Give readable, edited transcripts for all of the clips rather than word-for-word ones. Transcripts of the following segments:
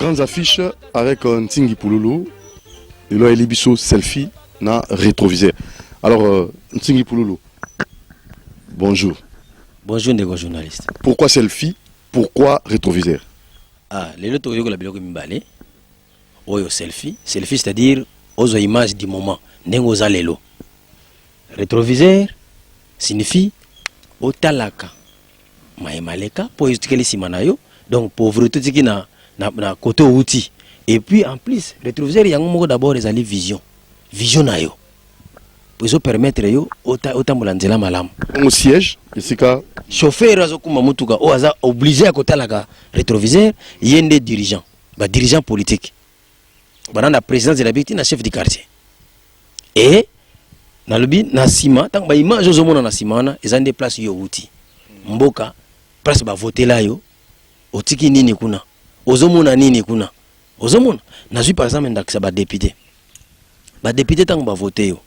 grandes affiches avec Ntingi Pouloulou et là Elibiso selfie na rétroviseur. Alors Ntingi Pouloulou, bonjour. Bonjour les journalistes. Pourquoi selfie? Pourquoi rétroviseur? Ah, les autres ont la biloko mibalé. Oyo selfie, selfie c'est-à-dire aux images du moment, nengo zalelo. Rétroviseur signifie otalaka. Maïmaleka pour utiliser simanayo. Donc pauvreté qui na côté outil. Et puis en plus, rétroviseur yango d'abord les ali vision. Vision na yo. Pour se permettre yo otambulanzela malam. Au siège, ici ka chauffeur azokuma mutuka o aza obligé à côté la rétroviseur, yende dirigeant, ba dirigeant politique. Bana la présidence de la victime na chef du quartier. Et na lobi na sima tant ba image ozomona na sima na ezande place yo outil. Mboka place ba voter la yo otiki nini kuna. Ozomona nini kuna. Ozomona na suis par exemple ndakisa ba député. Ba député tant ba voter yo.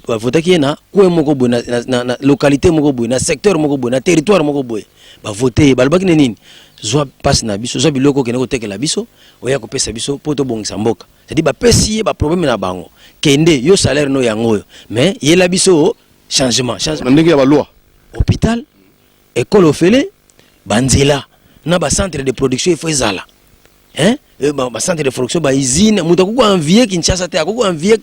Ba voter ki na ko moko boy na localité moko boy na secteur moko boy na territoire moko boy. Ba voter ba lobaki nini. Zwa passe na biso, zwa biloko kene ko tekela biso, oya ko pesa biso poto bongisa mboka. C'est-à-dire ba pesi ba problème na bango. Kende yo salaire no yango yo. Mais yela biso changement. ndenge ya ba loi. Hôpital, école ofele, banzela, na ba centre de production ifo ezala. Hein? Ba centre de production ba usine, muta ko envier Kinshasa te, ko envier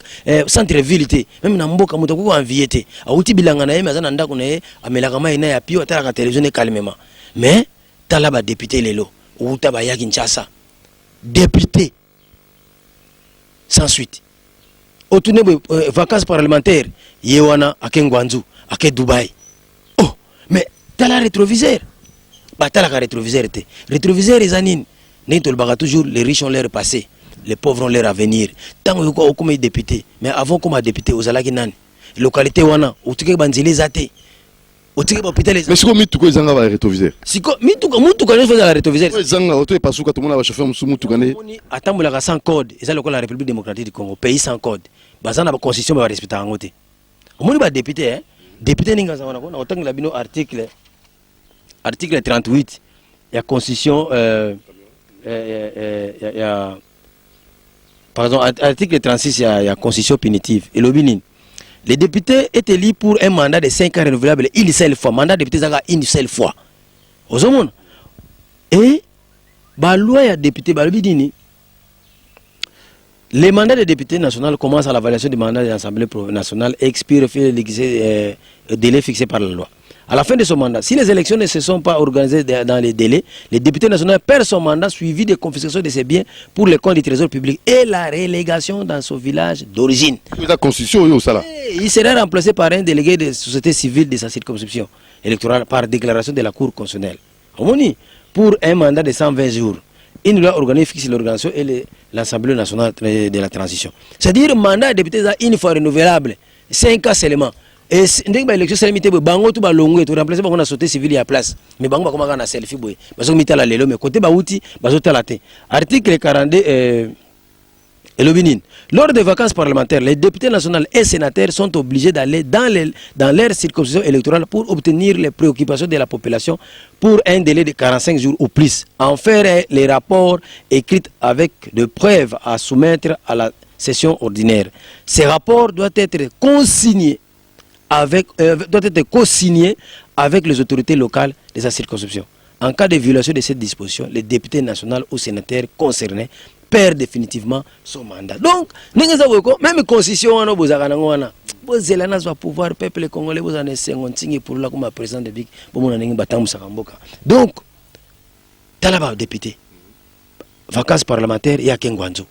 centre ville te. Même na mboka muta ko envier te. Auti bilanga na yema zana ndako na ye amelaka mai na ya pio atala ka télévision calmement. Mais tala ba député lelo, ou ba ya Kinshasa. Député sans suite. Autourné vacances parlementaires, yewana akengwanzu, ake Dubaï. Oh, mais tala rétroviseur. Ba tala ka rétroviseur te. Rétroviseur ezanine. N'est-ce toujours les riches ont leur passé, les pauvres ont leur avenir. Tant que comme député, mais avant comme député aux Alaginan, localité wana, au tuque banzile zate, au tuque hôpital. Mais c'est comme tout zanga va rétroviseur. Si comme tout quand je la rétroviseur. Zanga auto est pas sous quand tout le monde va chauffeur musu mutu kané. Attends la sans code, et ça le la République démocratique du Congo, pays sans code. Bazana la constitution va respecter en côté. Au moins ba député hein, député ninga zana ko, autant que la bino article 38, il y a constitution par exemple, article 36, il y a constitution punitive. Et les députés étaient élus pour un mandat de 5 ans renouvelable une seule fois. Mandat de député, une seule fois. Et, la loi ya député, les mandats de députés nationaux commencent à la validation du mandat de l'Assemblée nationale et expirent le délai fixé par la loi. À la fin de son mandat, si les élections ne se sont pas organisées dans les délais, les députés nationaux perdent son mandat suivi de confiscation de ses biens pour les comptes du trésor public et la relégation dans son village d'origine. La constitution, il sera remplacé par un délégué de société civile de sa circonscription électorale par déclaration de la Cour constitutionnelle. Pour un mandat de 120 jours, une loi organique fixe l'organisation et l'Assemblée nationale de la transition. C'est-à-dire mandat de député une fois renouvelable, 5 ans seulement. Et dès que l'élection s'est limitée, bango tout balongé, tout remplacé par une société civile à place. Mais bango comment on a selfie boy. Parce que mitala lelo, mais côté baouti, bazo talate. Article 42 lors des vacances parlementaires, les députés nationaux et sénateurs sont obligés d'aller dans leur circonscription électorale pour obtenir les préoccupations de la population pour un délai de 45 jours ou plus. En faire les rapports écrits avec des preuves à soumettre à la session ordinaire. Ces rapports doivent être consignés avec les autorités locales de sa circonscription. En cas de violation de cette disposition, les députés nationaux ou sénateurs concernés perdent définitivement son mandat. Donc, même la constitution, pouvoir peuple congolais, vous en avez pour la comme président de Big, donc, talaba député, vacances parlementaires, il y a Kengwanzo.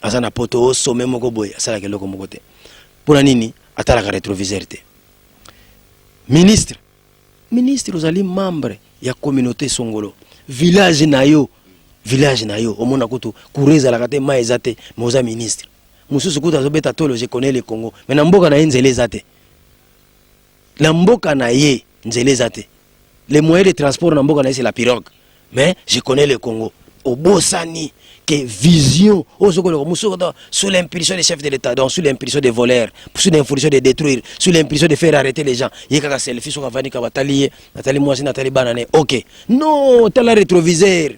Azana poto, sommet mokoboy, asala keloko mokote. Pour la nini, atala ka rétroviseur te. Ministre, vous allez membre ya communauté songolo. Village na yo, omona kutu kureza la kate maezate, moza ministre. Mususu kuta zobeta tolo, je connais le Congo. Mais na mboka na ye nzele zate. La mboka na ye nzele zate. Les moyens de transport na mboka na ye c'est la pirogue. Mais je connais le Congo. Obosani que vision sous l'impulsion des chefs de l'État, donc sous l'impulsion des voleurs, sous l'impulsion de détruire, sous l'impulsion de faire arrêter les gens. Il y a selfie sur Nathalie Moisi, Nathalie Banane. Ok. Non, t'as la rétroviseur.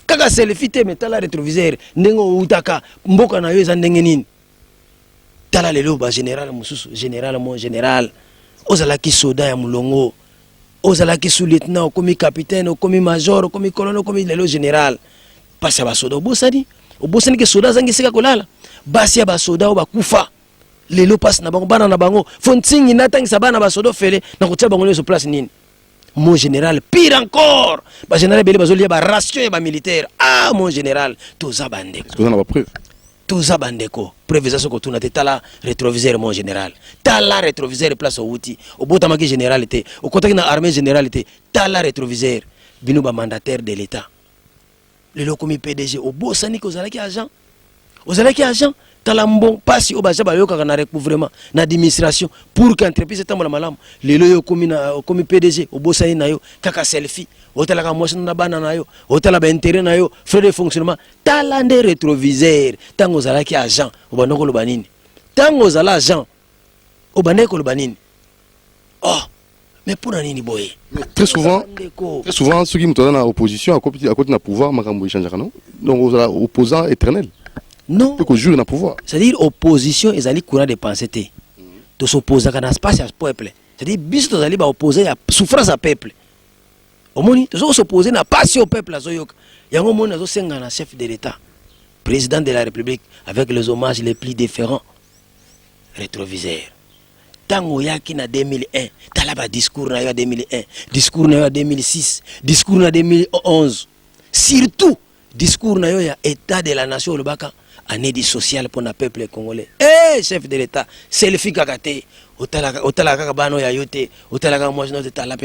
kaka selfie te mais tala rétroviseur ndengo utaka mboka na yo eza ndenge nini tala lelo ba général mususu général mon général ozalaki soda ya mulongo ozalaki sous lieutenant okomi capitaine okomi major okomi colonel okomi lelo général pasi ya basoda obosani ke soda azangi esika kolala basi ya basoda oyo bakufa lelo pasi na bango bana na bango fo ntingi natangisa bana basoda ofele na kotia bango nyonso place nini mon général pire encore ba général bele bazolia ba ration ya ba militaire ah mon général toza bandeko toza bandeko preuve eza soko tuna te tala rétroviseur mon général tala rétroviseur place outi obotamaki général te okotaki na armée générale te tala rétroviseur bino ba mandataire de l'état lelo komi PDG obosani ko ozalaki agent tala mbon pasi obaja bayokaka na recouvrement na administration pour que entreprise etambola malamu lelo yo komi PDG obosani na yo kaka selfie otalaka mwasi na bana na yo otala ba intérêt na yo frais de fonctionnement tala nde rétroviseur tango ozalaki agent obandoko loba nini tango ozala agent obandeko loba nini oh mais pour nini boye très souvent ceux qui me donnent opposition à côté na pouvoir makambo échange non donc aux opposants éternel non que jure na pouvoir c'est-à-dire opposition ezali courant de pensée te to s'opposer kana espace à peuple c'est-à-dire biso tozali ba opposer à souffrance à peuple omoni to s'opposer na passion au peuple azoyoka yango moni azo senga na chef de l'état président de la république avec les hommages les plus différents rétroviseur tango yaki na 2001 tala ba discours na yo 2001 discours na yo 2006 discours na 2011 surtout discours na yo ya état de la nation lobaka année du social pour le peuple congolais eh chef de l'état selfie kakate otala kaka bano ya yote otala kaka moi note tala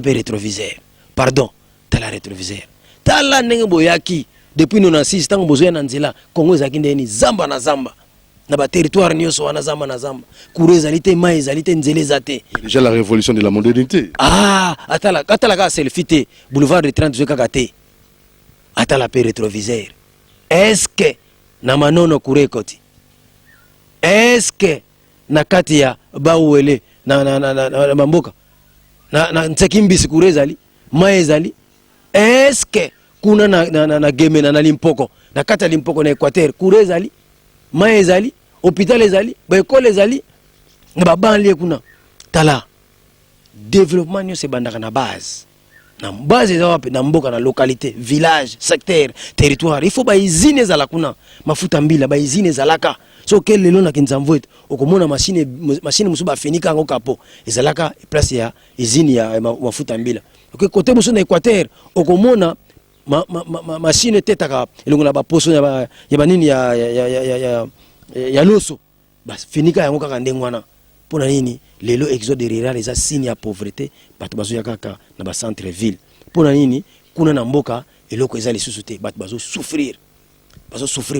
pe rétroviseur pardon tala rétroviseur tala ndenge boyaki depuis 96 tango bozoya na nzela Congo ezaki ndeni zamba na zamba na ba territoire nyonso wana zamba na zamba kure ezali te mai ezali te nzela ezate déjà la révolution de la modernité ah atala kaka selfie te boulevard de 30 zo kaka te atala pe rétroviseur est-ce que na manono kure koti est-ce que na kati ya bauele na mamboka na nsekimbisi kure ezali mai ezali est-ce que kuna na gemena na Limpopo na kati ya Limpopo na Équateur kure ezali mai ezali hôpital ezali ba école ezali na ba banlieue kuna tala développement nyonso ebandaka na base na base eza wapi na mboka na localité village secteur territoire il faut ba usine ezala kuna mafuta mbila ba usine ezalaka so quel lelo na kinzamvo eto okomona machine musu ba finika ngo kapo ezalaka place ya usine ya mafuta mbila ok côté musu na Équateur okomona machine tetaka elongo na ba poso ya banini ya loso bas finika yango kaka ndengwana pona nini lelo exode rural eza signe ya pauvreté bato bazo ya kaka na ba centre ville pona nini kuna na mboka eloko eza lisusu te bato bazo souffrir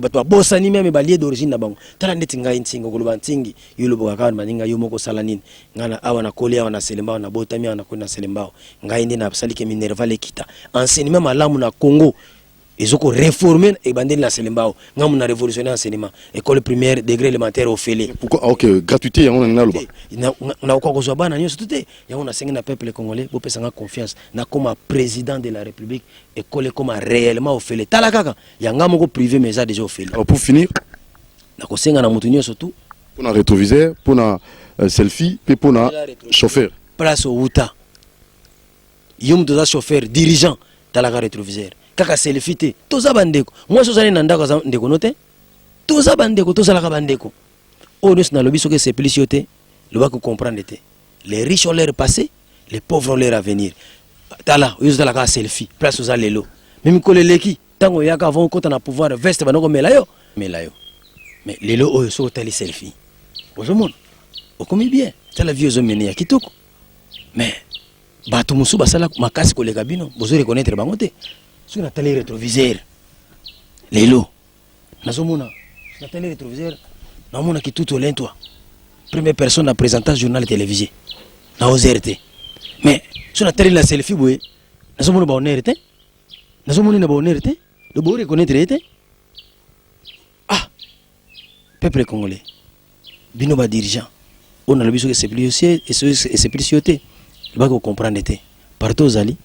bato babosani meme balie d'origine na bango tala ndeti ngai ntingo koloba ntingi yoloboka kaka maninga yo moko sala nini ngana awa na koli awa na selembao na botami awa na koli na selembao ngai ndi na salike minerval ekita enseignement malamu na Congo ezoko réformer et bandeli na selembao ngamu na révolutionner enseignement école primaire degré élémentaire au félé pourquoi OK gratuité yango na loba na kwa kozwa bana nyonso tuté yango na sengi na peuple congolais bo pesa nga confiance na comme président de la république école comme réellement au félé tala kaka yanga moko privé mais ça déjà au félé alors pour finir na ko senga na mutu nyonso tout pour na rétroviseur pour na selfie pe pour na chauffeur place au uta yum doza chauffeur dirigeant tala ka rétroviseur kaka selfie te toza bandeko moi sozali na ndako za ndeko note toza bandeko tozala ka bandeko o nous na lobi soke seplicité yote le ba ko comprendre te les riches ont leur passé les pauvres ont leur avenir tala yozala ka selfie place oza lelo même koleleki tango yaka avant kota na pouvoir veste banoko melayo mais lelo oyo so tali selfie ozomona okomi bien tala vie ozomene ya kitoko mais bato musu basala makasi koleka bino bozo reconnaître bango te sur la télé rétroviseur lelo nazomona na télé rétroviseur namona ki tout olento première personne à présenter un journal télévisé na OZRT mais sur la télé la selfie boy nazomona ba ONRT nazomona na ba ONRT de bo reconnaître ah peuple congolais bino ba dirigeant on a le biso que c'est plus yoté il va comprendre te partout zali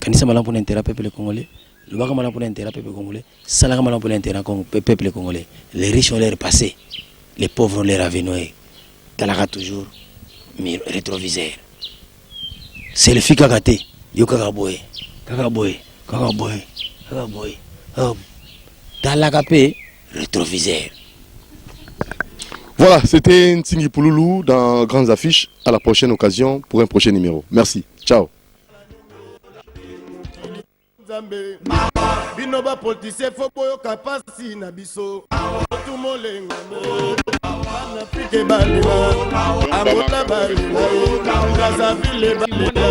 kanisa malamu pour l'intérêt peuple congolais Le Bagamala pour l'intérêt peuple congolais, Salagamala pour l'intérêt peuple congolais. Les riches ont l'air passé, les pauvres ont l'air avenir. Talaka toujours, rétroviseur. C'est le fika gâté, yo kakaboy, kakaboy, kakaboy, kakaboy. Talaka pe, rétroviseur. Voilà, c'était Ntingi Pouloulou dans Grandes Affiches. À la prochaine occasion pour un prochain numéro. Merci. Ciao. Binoba politicien faut boyo kapasi na biso tout molenga na pike balima amota balima kaza ville balima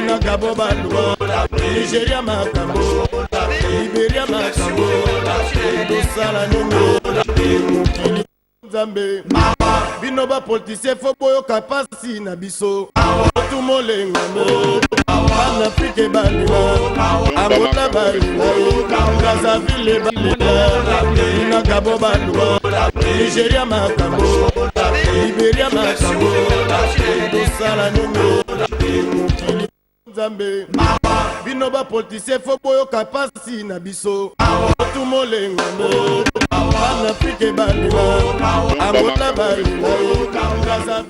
na gabo balima Nigeria makambo Liberia makambo do sala nungo mukili Nzambe binoba politicien faut boyo kapasi na biso tout molenga na pike balima amota balima kaza ville balima na gabo balima Nigeria makambo Liberia makambo do sala nungo mukili Nzambe binoba politicien faut boyo kapasi na biso tout molenga na pike balima amota balima kaza